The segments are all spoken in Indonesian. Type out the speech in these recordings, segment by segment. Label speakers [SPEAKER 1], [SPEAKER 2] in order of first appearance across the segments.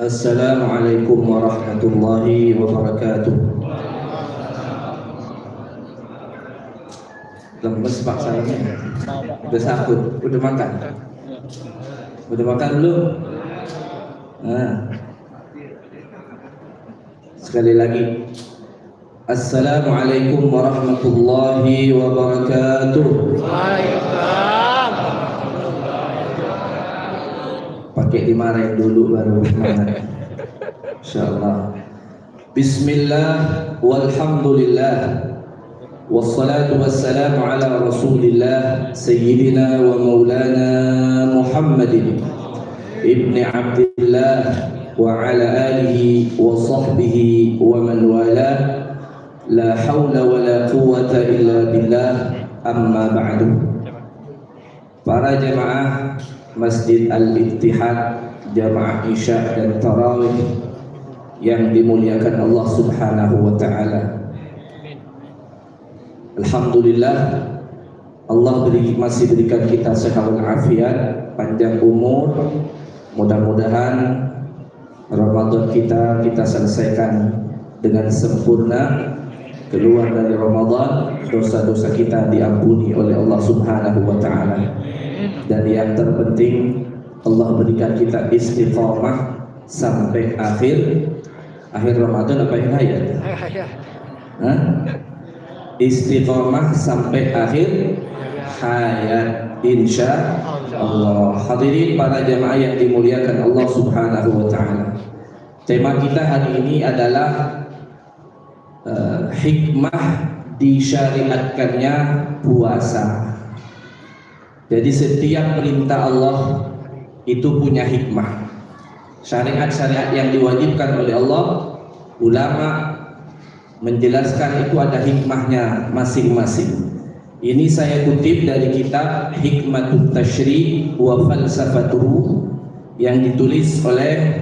[SPEAKER 1] Assalamualaikum warahmatullahi wabarakatuh. Lemes pak salamnya. Udah sakut, udah makan? Udah makan belum? Nah. Sekali lagi. Assalamualaikum warahmatullahi wabarakatuh.
[SPEAKER 2] Waalaikumsalam.
[SPEAKER 1] Pakai dimarahin dulu baru semangat. Insyaallah. Bismillah walhamdulillah. Wassalatu wassalamu ala Rasulillah Sayyidina wa maulana Muhammadin ibni Abdillah wa ala alihi wa sahbihi wa man wala. La hawla wa la quwwata illa billah. Amma ba'du. Para jemaah Masjid Al-Ittihad, jamaah Isya dan Tarawih yang dimuliakan Allah Subhanahu wa ta'ala. Alhamdulillah, Allah masih berikan kita sehat walafiat, panjang umur. Mudah-mudahan Ramadan kita selesaikan dengan sempurna. Keluar dari Ramadan, dosa-dosa kita diampuni oleh Allah Subhanahu wa ta'ala. Dan yang terpenting, Allah berikan kita istiqamah sampai akhir Ramadan apa yang hayat? Istiqamah sampai akhir hayat insya Allah. Hadirin para jemaah yang dimuliakan Allah Subhanahu wa ta'ala. Tema kita hari ini adalah hikmah disyariatkannya puasa. Jadi setiap perintah Allah itu punya hikmah. Syariat-syariat yang diwajibkan oleh Allah, ulama menjelaskan itu ada hikmahnya masing-masing. Ini saya kutip dari kitab Hikmatut Tashri' wa Falsafatuhu yang ditulis oleh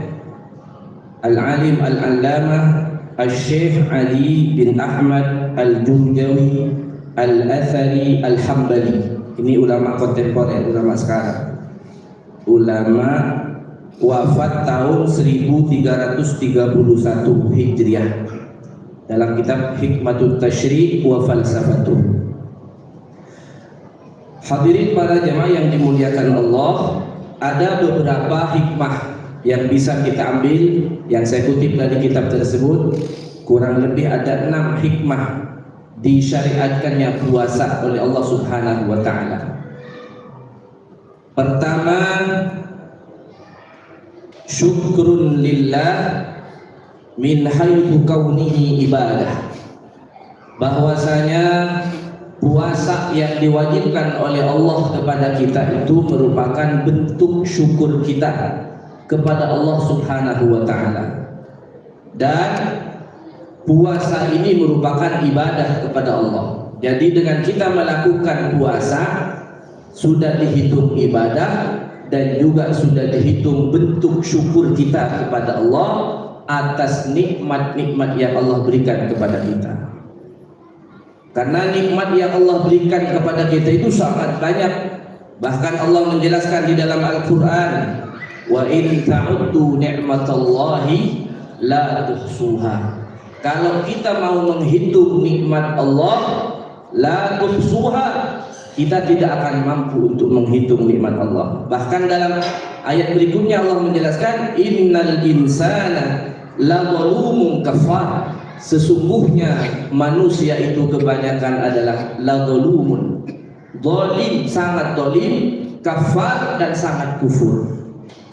[SPEAKER 1] Al-Alim Al-Allamah Al-Syekh Ali bin Ahmad Al-Junjawi Al-Athari Al-Hambali. Ini ulama kontemporer, ulama sekarang. Ulama wafat tahun 1331 Hijriah. Dalam kitab Hikmatut Tashri' wa Falsafatuh. Hadirin para jemaah yang dimuliakan Allah, ada beberapa hikmah yang bisa kita ambil, yang saya kutip dari kitab tersebut. Kurang lebih ada 6 hikmah disyariatkannya puasa oleh Allah Subhanahu wa ta'ala. Pertama, syukrun lillah min haitsu kaunihi ibadah. Bahwasanya puasa yang diwajibkan oleh Allah kepada kita itu merupakan bentuk syukur kita kepada Allah Subhanahu wa ta'ala. Dan puasa ini merupakan ibadah kepada Allah. Jadi dengan kita melakukan puasa sudah dihitung ibadah dan juga sudah dihitung bentuk syukur kita kepada Allah atas nikmat-nikmat yang Allah berikan kepada kita. Karena nikmat yang Allah berikan kepada kita itu sangat banyak. Bahkan Allah menjelaskan di dalam Al-Quran, wa in ta'uddu ni'matallahi la tuhsuha. Kalau kita mau menghitung nikmat Allah, la tuhsuha, kita tidak akan mampu untuk menghitung nikmat Allah. Bahkan dalam ayat berikutnya Allah menjelaskan, innal insana lazalumun kafar. Sesungguhnya manusia itu kebanyakan adalah lazalumun, zalim, sangat zalim, kafar, dan sangat kufur.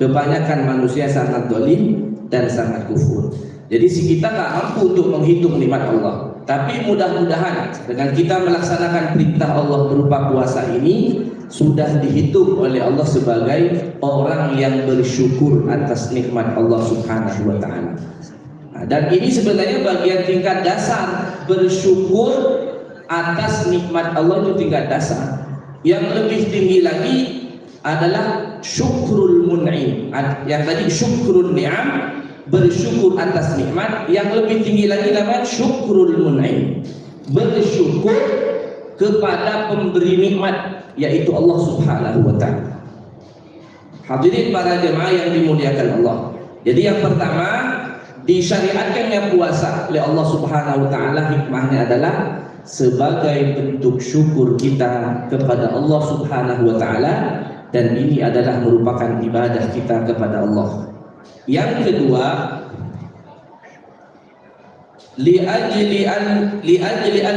[SPEAKER 1] Kebanyakan manusia sangat zalim dan sangat kufur. Jadi kita nggak mampu untuk menghitung nikmat Allah. Tapi mudah-mudahan dengan kita melaksanakan perintah Allah berupa puasa ini sudah dihitung oleh Allah sebagai orang yang bersyukur atas nikmat Allah Subhanahu wa ta'ala. Dan ini sebenarnya bagian tingkat dasar. Bersyukur atas nikmat Allah itu tingkat dasar. Yang lebih tinggi lagi adalah syukrul mun'im. Yang tadi syukrul ni'am, bersyukur atas nikmat. Yang lebih tinggi lagi namanya syukrul mun'im, bersyukur kepada pemberi nikmat, yaitu Allah Subhanahu wa ta'ala. Hadirin para jemaah yang dimuliakan Allah, Jadi yang pertama, disyariatkannya puasa oleh Allah Subhanahu wa taala, hikmahnya adalah sebagai bentuk syukur kita kepada Allah Subhanahu wa taala, dan ini adalah merupakan ibadah kita kepada Allah. Yang kedua, liajli an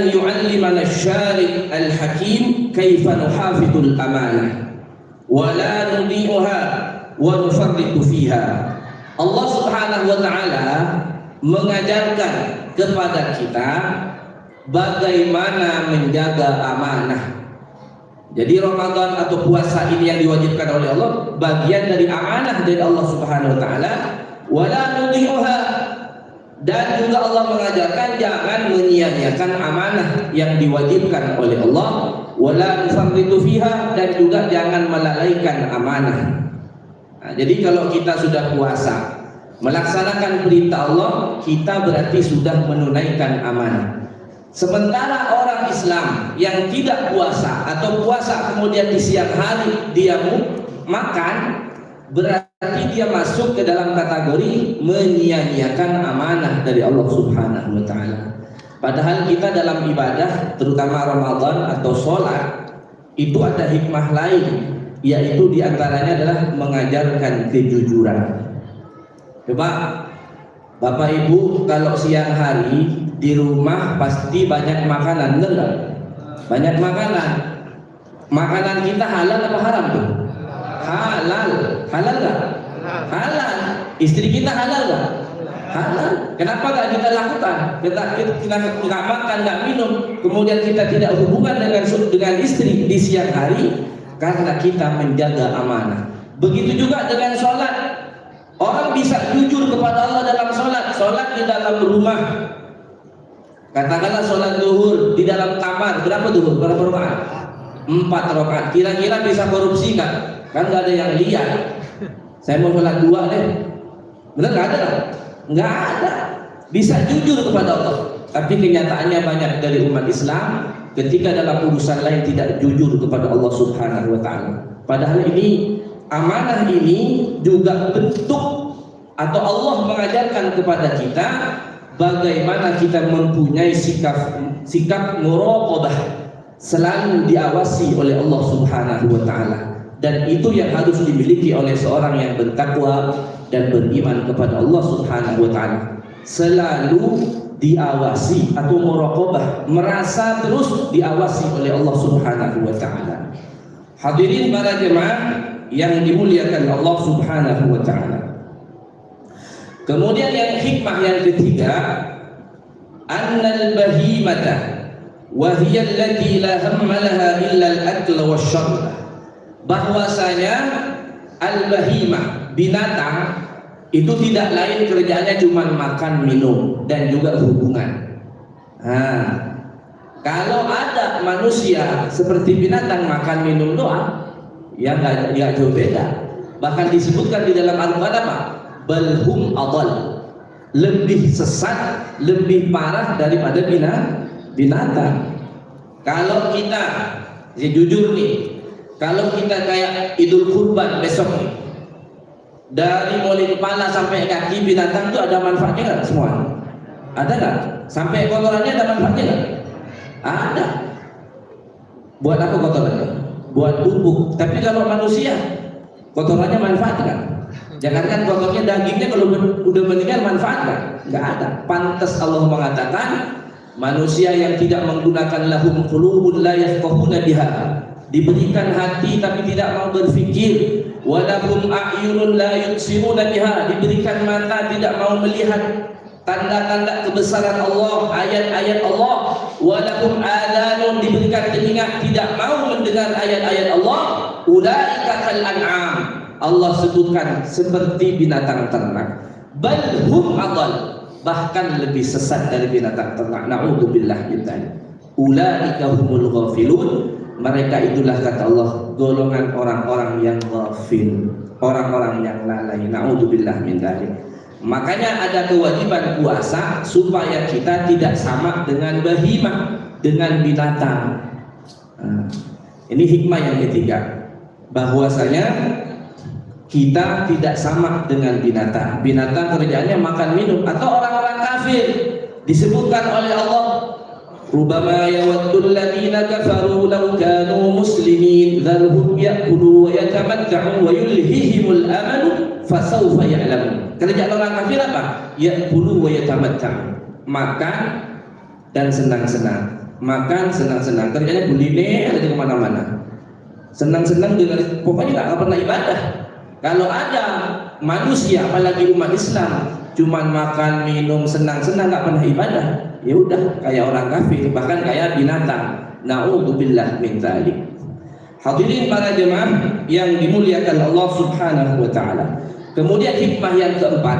[SPEAKER 1] yu'allimana asy-syari' al-hakim kaifa nuhafidul amanah wa la nudhi'uha wa nufarritu fiha. Allah Subhanahu wa taala mengajarkan kepada kita bagaimana menjaga amanah. Jadi Ramadan atau puasa ini yang diwajibkan oleh Allah bagian dari amanah dari Allah Subhanahu wa taala. Wala nudhi'uha, dan juga Allah mengajarkan jangan menyia-nyiakan amanah yang diwajibkan oleh Allah. Wala nufarritu fiha, dan juga jangan melalaikan amanah. Nah, jadi kalau kita sudah puasa melaksanakan perintah Allah, kita berarti sudah menunaikan amanah. Sementara orang Islam yang tidak puasa atau puasa kemudian di siang hari dia makan, berarti dia masuk ke dalam kategori menyia-nyiakan amanah dari Allah Subhanahu wa taala. Padahal kita dalam ibadah, terutama Ramadan atau sholat, itu ada hikmah lain, yaitu diantaranya adalah mengajarkan kejujuran. Coba Bapak Ibu kalau siang hari di rumah pasti banyak makanan, benar nggak? Banyak makanan. Makanan kita halal apa haram tuh? Halal. Halal nggak? Halal. Istri kita halal nggak? Halal. Kenapa nggak kita lakukan? Kita nggak makan, nggak minum, kemudian kita tidak hubungan dengan istri di siang hari karena kita menjaga amanah. Begitu juga dengan sholat. Orang bisa jujur kepada Allah dalam sholat. Sholat di dalam rumah, katakanlah sholat zuhur di dalam kamar, berapa zuhur? Berapa rakaat? 4 rakaat. Kira-kira bisa korupsi nggak? Kan nggak ada yang lihat. Saya mau sholat 2 deh. Benar nggak ada? Nggak ada. Bisa jujur kepada Allah. Tapi kenyataannya banyak dari umat Islam ketika dalam urusan lain tidak jujur kepada Allah Subhanahu wa taala. Padahal ini amanah ini juga bentuk atau Allah mengajarkan kepada kita bagaimana kita mempunyai sikap muraqabah, selalu diawasi oleh Allah Subhanahu wa taala, dan itu yang harus dimiliki oleh seorang yang bertakwa dan beriman kepada Allah Subhanahu wa taala. Selalu diawasi atau muraqabah, merasa terus diawasi oleh Allah Subhanahu wa taala. Hadirin para jemaah yang dimuliakan Allah Subhanahu wa taala. Kemudian yang hikmah yang ketiga, annal bahimata wa hiya allati la hamma laha illa al-akl wasyarb. Bahwasanya al-bahimah, binatang, itu tidak lain kerjaannya cuma makan, minum, dan juga hubungan. Kalau ada manusia seperti binatang makan minum doang, ya nggak jauh beda. Bahkan disebutkan di dalam Al-Quran apa? Balhum adal, lebih sesat, lebih parah daripada binatang. Kalau kita, ya jujur nih, kalau kita kayak Idul Kurban besok nih, dari mulai kepala sampai kaki binatang itu ada manfaatnya nggak semua? Ada nggak? Sampai kotorannya ada manfaatnya nggak? Ada. Buat apa kotorannya? Buat pupuk. Tapi kalau manusia, kotorannya manfaat nggak? Jangankan kotornya, dagingnya kalau udah meninggal manfaat nggak? Nggak ada. Pantas Allah mengatakan manusia yang tidak menggunakan lahum qulubun la yafqahuna biha, diberikan hati tapi tidak mau berfikir, walahum a'yunun la yubsiruna biha, diberikan mata tidak mau melihat tanda-tanda kebesaran Allah, ayat-ayat Allah, walahum adhanun, diberikan telinga tidak mau mendengar ayat-ayat Allah, ulaika kal an'am, Allah sebutkan seperti binatang ternak, bal hum adall, bahkan lebih sesat dari binatang ternak. Na'udzubillah min dzalik. Ulaika humul ghafilun, mereka itulah kata Allah golongan orang-orang yang ghafil, orang-orang yang lalai. Na'udzubillah min dzalik. Makanya ada kewajiban puasa supaya kita tidak sama dengan bahimah, dengan binatang. Ini hikmah yang ketiga, bahwasanya kita tidak sama dengan binatang. Binatang kerjaannya makan minum, atau orang-orang kafir disebutkan oleh Allah, rubama yawaddul ladina kafaru law kanu muslimin dharhum ya'kulu wa yatamatta'u wa yulhihimul amalu fasawfa ya'lamun. Kerjaan orang kafir apa? Ya'kulu wa yatamatta'u, makan dan senang-senang. Makan senang-senang, kerjanya kuliner aja kemana-mana, senang-senang dengan, pokoknya nggak pernah ibadah. Kalau ada manusia, apalagi umat Islam, cuman makan, minum, senang-senang, nggak pernah ibadah, ya udah kayak orang kafir, bahkan kayak binatang. Na'udzubillah min dzalik. Hadirin para jemaah yang dimuliakan Allah Subhanahu wa taala. Kemudian hikmah yang keempat,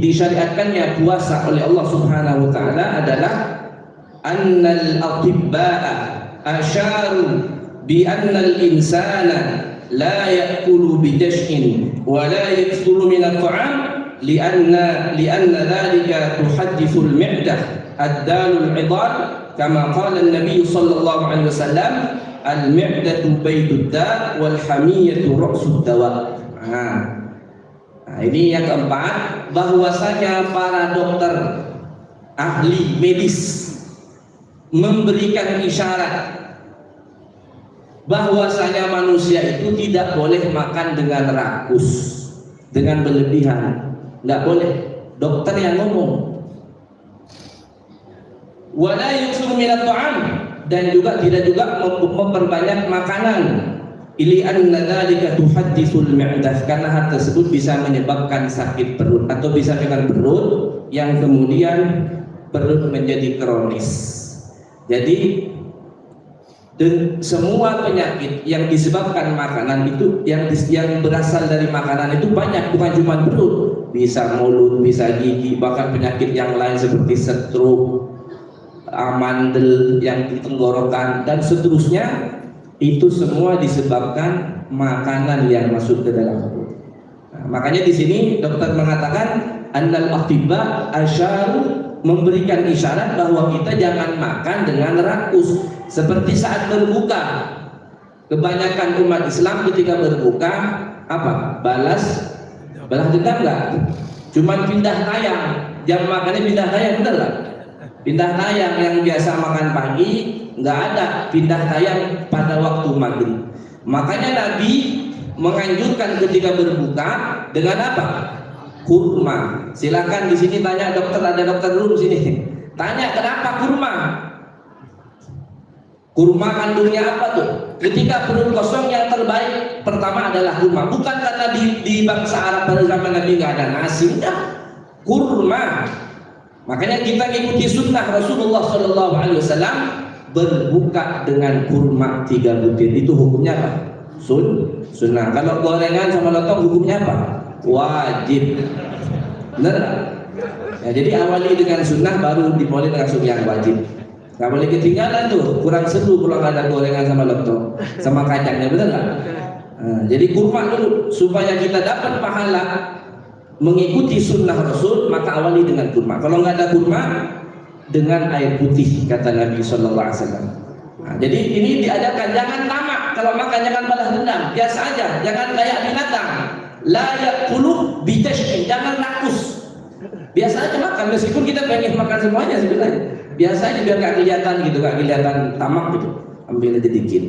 [SPEAKER 1] disyariatkannya puasa oleh Allah Subhanahu wa taala adalah annal atibba'a asyaru bi annal insana la ya'kulu bidash'in wa la yakthuru min at-ta'am lianna dhalika tuhaddithu al-mi'dah ad-dalu al-'idal kama qala an-nabiy sallallahu alaihi wasallam al-mi'datu baydud da' wal hamiyatu ra'sud dawa. Nah, ini yang keempat, bahwasanya para dokter ahli medis memberikan isyarat bahwasanya manusia itu tidak boleh makan dengan rakus, dengan berlebihan, nggak boleh. Dokter yang ngomong. Wala yuksuru minat ta'am, dan juga tidak juga memperbanyak makanan. Ili anna dzalika tuhadditsul mi'dah, karena hal tersebut bisa menyebabkan sakit perut atau bisa dengan perut yang kemudian perut menjadi kronis. Jadi semua penyakit yang disebabkan makanan itu, yang berasal dari makanan itu banyak, bukan cuma perut, bisa mulut, bisa gigi, bahkan penyakit yang lain seperti stroke, amandel yang di tenggorokan dan seterusnya. Itu semua disebabkan makanan yang masuk ke dalam perut. Nah, makanya di sini dokter mengatakan annal atibba asyaru, memberikan isyarat bahwa kita jangan makan dengan rakus. Seperti saat berbuka, kebanyakan umat Islam ketika berbuka apa? Balas dendam nggak? Cuman pindah tayang, jam makannya pindah tayang, bener nggak? Pindah tayang, yang biasa makan pagi nggak ada, pindah tayang pada waktu maghrib. Makanya Nabi menganjurkan ketika berbuka dengan apa? Kurma. Silakan di sini tanya dokter, ada dokter dulu sini. Tanya kenapa kurma? Kurma kandungnya apa tuh? Ketika perut kosong yang terbaik pertama adalah kurma. Bukan karena di bangsa Arab pada zaman Nabi nggak ada nasi, enggak. Kurma. Makanya kita ikuti sunnah Rasulullah Shallallahu Alaihi Wasallam, berbuka dengan kurma 3 butir. Itu hukumnya apa? Sunnah. Kalau gorengan sama lontong hukumnya apa? Wajib. Benar? Ya, jadi awali dengan sunnah, baru dimulai langsung yang wajib. Gak boleh ketinggalan tuh, kurang seru kalau nggak ada gorengan sama lontong sama kacangnya, benar nggak? Nah, jadi kurma dulu supaya kita dapat pahala mengikuti sunnah Rasul, maka awali dengan kurma. Kalau nggak ada kurma, dengan air putih, kata Nabi Sallallahu Alaihi Wasallam. Nah, jadi ini diajarkan jangan tamak kalau makan, jangan balas dendam, biasa aja, jangan kayak binatang. La yaqulu bitashkin, jangan rakus. Biasa aja makan, meskipun kita pengen makan semuanya sebenarnya. Biasa aja biar nggak kelihatan gitu, nggak kelihatan tamak gitu. Ambil aja dikit.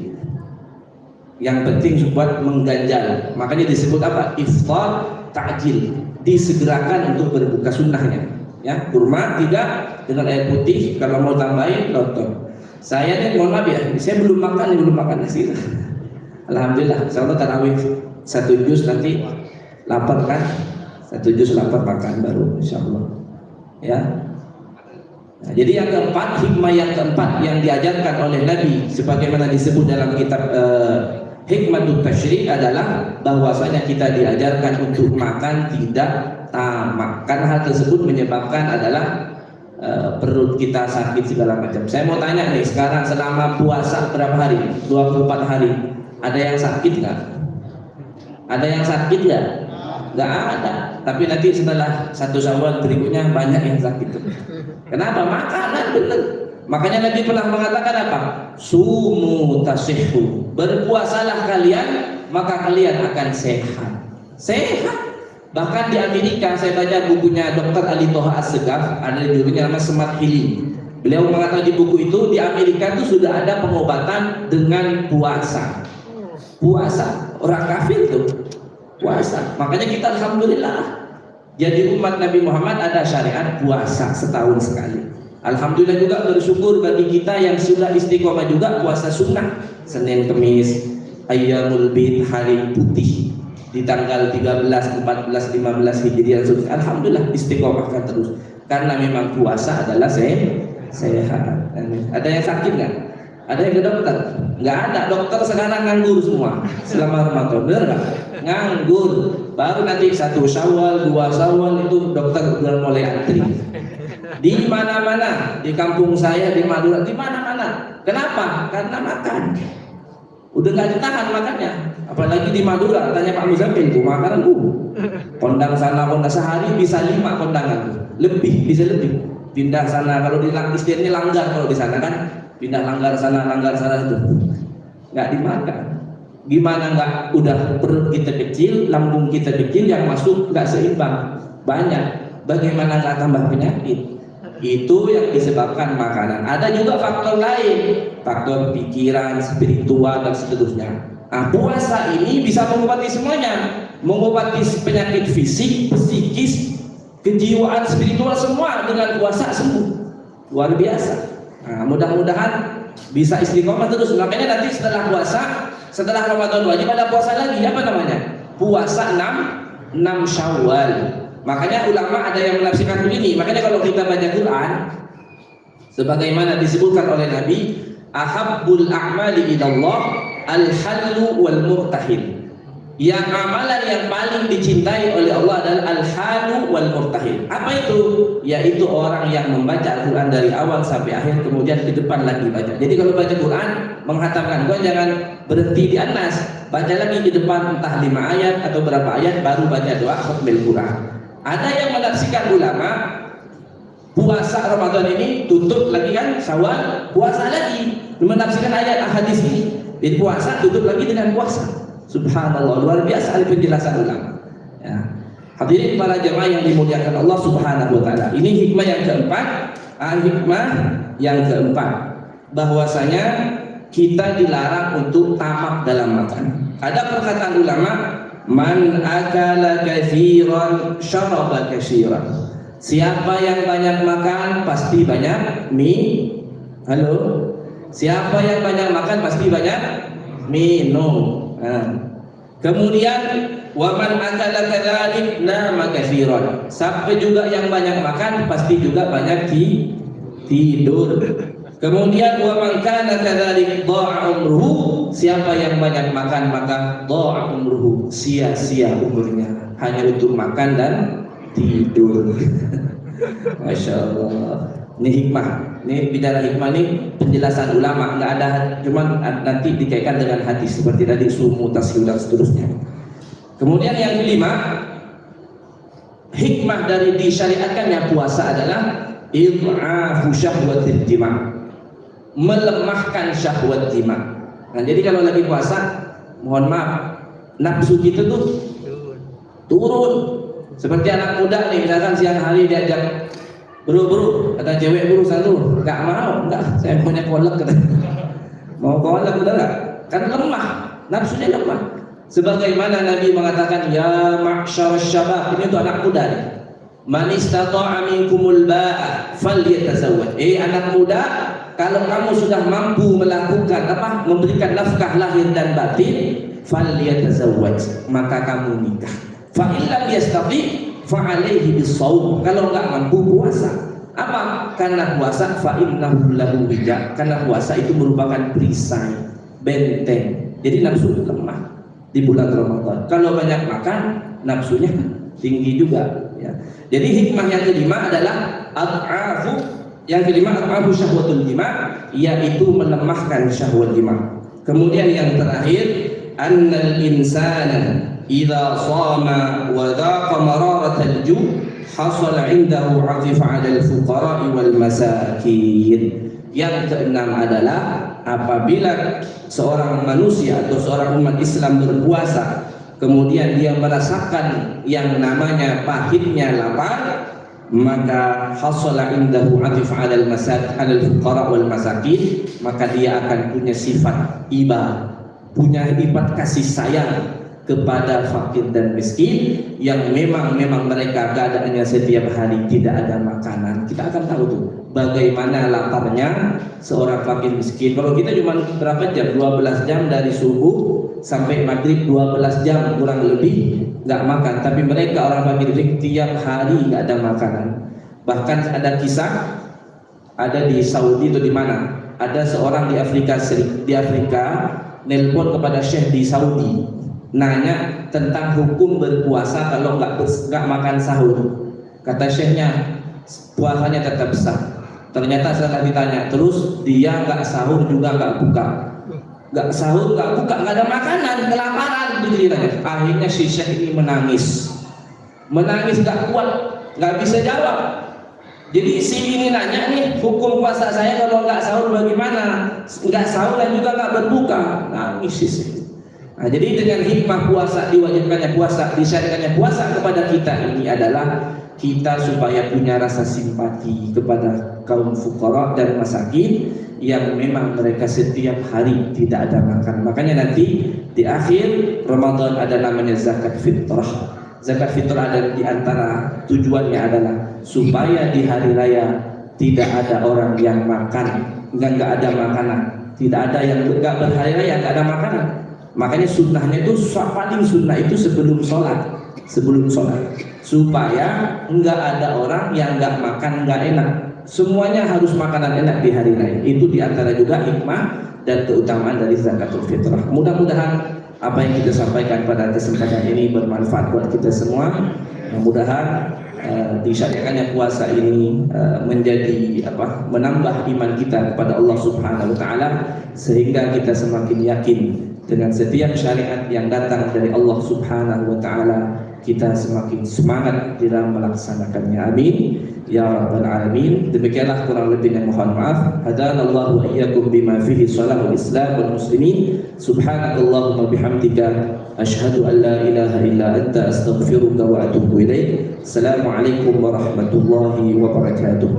[SPEAKER 1] Yang penting buat mengganjal. Makanya disebut apa? Iftar ta'jil. Disegerakan untuk berbuka sunnahnya. Ya, kurma 3 dengan air putih. Kalau mau tambahin lontong. Saya nih mohon maaf ya, saya belum makan nasi. Alhamdulillah, insyaallah tarawih 1 juz nanti lapar kan? 1 juz lapar makan baru insyaallah. Ya. Nah, jadi yang keempat, hikmah yang keempat yang diajarkan oleh Nabi sebagaimana disebut dalam kitab Hikmatut Tasyri' adalah bahwasanya kita diajarkan untuk makan tidak tamak. Karena hal tersebut menyebabkan adalah perut kita sakit segala macam. Saya mau tanya nih, sekarang selama puasa berapa hari? 24 hari. Ada yang sakit nggak? Ada yang sakit nggak? Nggak ada. Tapi nanti setelah 1 Syawal berikutnya banyak yang sakit. Kenapa? Makanan benar. Makanya Nabi pernah mengatakan apa? Sumu tasihhu. Berpuasalah kalian maka kalian akan sehat. Sehat. Bahkan di Amerika saya baca bukunya Dr. Ali Toha Assegaf, ada judulnya nama Smart Healing. Beliau mengatakan di buku itu di Amerika itu sudah ada pengobatan dengan puasa. Puasa, orang kafir tuh puasa. Makanya kita alhamdulillah jadi umat Nabi Muhammad ada syariat puasa setahun sekali. Alhamdulillah juga bersyukur bagi kita yang sudah istiqomah juga puasa sunnah Senin Kemis, Ayyamul Bid, hari putih di tanggal 13, 14, 15 Hijriah. Alhamdulillah istiqomahkan terus karena memang puasa adalah sehat. Ada yang sakit nggak? Ada yang ke dokter? Nggak ada. Dokter sekarang nganggur semua selama Ramadan, benar nggak? Nganggur. Baru nanti 1 Syawal, 2 Syawal itu dokter udah mulai antri. Di mana-mana, di kampung saya, di Madura, di mana-mana. Kenapa? Karena makan. Udah nggak ditahan makannya. Apalagi di Madura, tanya Pak Muzammil tuh makanan kondang sana, kondang sehari bisa 5 kondangan, lebih bisa lebih. Pindah sana, kalau di istilahnya langgar kalau di sana kan, pindah langgar sana itu nggak dimakan. Gimana nggak? Udah perut kita kecil, lambung kita kecil, yang masuk nggak seimbang, banyak. Bagaimana nggak tambah penyakit? Itu yang disebabkan makanan. Ada juga faktor lain, faktor pikiran, spiritual dan seterusnya. Nah, puasa ini bisa mengobati semuanya, mengobati penyakit fisik, psikis, kejiwaan, spiritual, semua dengan puasa sembuh. Luar biasa. Nah, mudah-mudahan bisa istiqomah terus. Makanya nanti setelah puasa, setelah Ramadan wajib ada puasa lagi, apa namanya? Puasa 6 Syawal. Makanya ulama ada yang menafsirkan begini. Makanya kalau kita baca Quran, sebagaimana disebutkan oleh Nabi, ahabbul a'mali ilallah al-hallu wal murtahil. Yang amalan yang paling dicintai oleh Allah adalah al-halu wal murtahil. Apa itu? Yaitu orang yang membaca Al-Quran dari awal sampai akhir, kemudian ke depan lagi baca. Jadi kalau baca Quran, menghatamkan, gua jangan berhenti di anas, baca lagi di depan entah 5 ayat atau berapa ayat, baru baca doa khatmil Quran. Ada yang menafsirkan ulama, puasa Ramadan ini tutup lagi kan Syawal, puasa lagi, menafsirkan ayat hadis ini. Jadi puasa tutup lagi dengan puasa. Subhanallah, luar biasa penjelasan ulama. Ya. Hadirin para jemaah yang dimuliakan Allah Subhanahu wa taala. Ini hikmah yang keempat, bahwasanya kita dilarang untuk tamak dalam makan. Ada perkataan ulama, man akala katsiran syaraba katsiran. Siapa yang banyak makan pasti banyak halo. Siapa yang banyak makan pasti banyak minum. Kemudian waman akala kadzalik nama katsiran. Siapa juga yang banyak makan pasti juga banyak tidur. Kemudian waman kana kadzalik dha'a umruhu. Siapa yang banyak makan maka dha'a umruhu, sia-sia umurnya hanya untuk makan dan tidur. Masya Allah. Ini hikmah. Ini bicara hikmah, ini penjelasan ulama, nggak ada, cuman nanti dikaitkan dengan hadis seperti tadi sumu, tasyih dan seterusnya. Kemudian yang kelima, hikmah dari disyariatkannya puasa adalah id'afu syahwatil jima', melemahkan syahwat jima'. Nah, jadi kalau lagi puasa, mohon maaf, nafsu kita tuh turun. Seperti anak muda nih, misalkan siang hari diajak buru-buru, kata cewek buru satu, nggak mau, nggak, saya punya kolak, kata. Mau kolak udah nggak? Kan lemah, nafsunya lemah. Sebagaimana Nabi mengatakan, ya ma'syar syabab, ini untuk anak muda nih. Man istata'a minkumul ba'a falyatazawwaj. Anak muda, kalau kamu sudah mampu melakukan memberikan nafkah lahir dan batin, falyatazawwaj, maka kamu nikah. Fa illam yastati fa'alaihi bisawm. Kalau enggak mampu puasa. Apa? Karena puasa fa innahu lahu wija. Karena puasa itu merupakan perisai, benteng. Jadi nafsu itu lemah di bulan Ramadan. Kalau banyak makan, nafsunya tinggi juga, ya. Jadi hikmah yang kelima adalah ad'afu syahwatul jima', yaitu melemahkan syahwat jima'. Kemudian yang terakhir, annal insana idza shama wa dhaqa mararatal ju' hasal 'indahu 'atif 'ala al-fuqara' wal masakin. Yang keenam adalah apabila seorang manusia atau seorang umat Islam berpuasa kemudian dia merasakan yang namanya pahitnya lapar, maka hasala indahu atif 'alal fuqara wal masakin, maka dia akan punya sifat iba, punya sifat kasih sayang kepada fakir dan miskin yang memang mereka keadaannya setiap hari tidak ada makanan. Kita akan tahu tuh bagaimana laparnya seorang fakir miskin. Kalau kita cuma berapa jam? 12 jam dari subuh sampai maghrib, 12 jam kurang lebih nggak makan. Tapi mereka orang fakir miskin tiap hari nggak ada makanan. Bahkan ada kisah, ada di Saudi atau di mana, ada seorang di Afrika nelpon kepada syekh di Saudi, nanya tentang hukum berpuasa kalau nggak makan sahur. Kata syekhnya, puasanya tetap sah. Ternyata setelah ditanya terus, dia nggak sahur juga nggak buka, nggak sahur nggak buka, nggak ada makanan, kelaparan begitu. Akhirnya si syekh ini menangis nggak kuat, nggak bisa jawab. Jadi si ini nanya nih, hukum puasa saya kalau nggak sahur bagaimana? Nggak sahur dan juga nggak berbuka, nangis sih. Nah, jadi dengan hikmah puasa, diwajibkannya puasa, disyariatkannya puasa kepada kita ini adalah kita supaya punya rasa simpati kepada kaum fuqara dan masakin yang memang mereka setiap hari tidak ada makan. Makanya nanti di akhir Ramadan ada namanya zakat fitrah. Zakat fitrah ada di antara tujuannya adalah supaya di hari raya tidak ada orang yang makan, nggak ada makanan, tidak ada yang nggak berhari raya nggak ada makanan. Makanya sunnahnya itu paling sunnah itu sebelum sholat supaya nggak ada orang yang nggak makan nggak enak. Semuanya harus makanan enak di hari raya. Itu diantara juga hikmah dan keutamaan dari zakatul fitrah. Mudah-mudahan apa yang kita sampaikan pada kesempatan ini bermanfaat buat kita semua. Mudah-mudahan disyariatkannya puasa ini menjadi menambah iman kita kepada Allah Subhanahu wa taala sehingga kita semakin yakin dengan setiap syariat yang datang dari Allah Subhanahu wa taala, kita semakin semangat dalam melaksanakannya. Amin ya rabbal alamin. Demikianlah kurang lebihnya, mohon maaf. Hadanallahu wa iyyakum bima fihi shalahul islam wal muslimin. Subhanakallahumma bihamdika asyhadu an la ilaha illa anta astaghfiruka wa atubu ilaik. Assalamualaikum warahmatullahi wabarakatuh.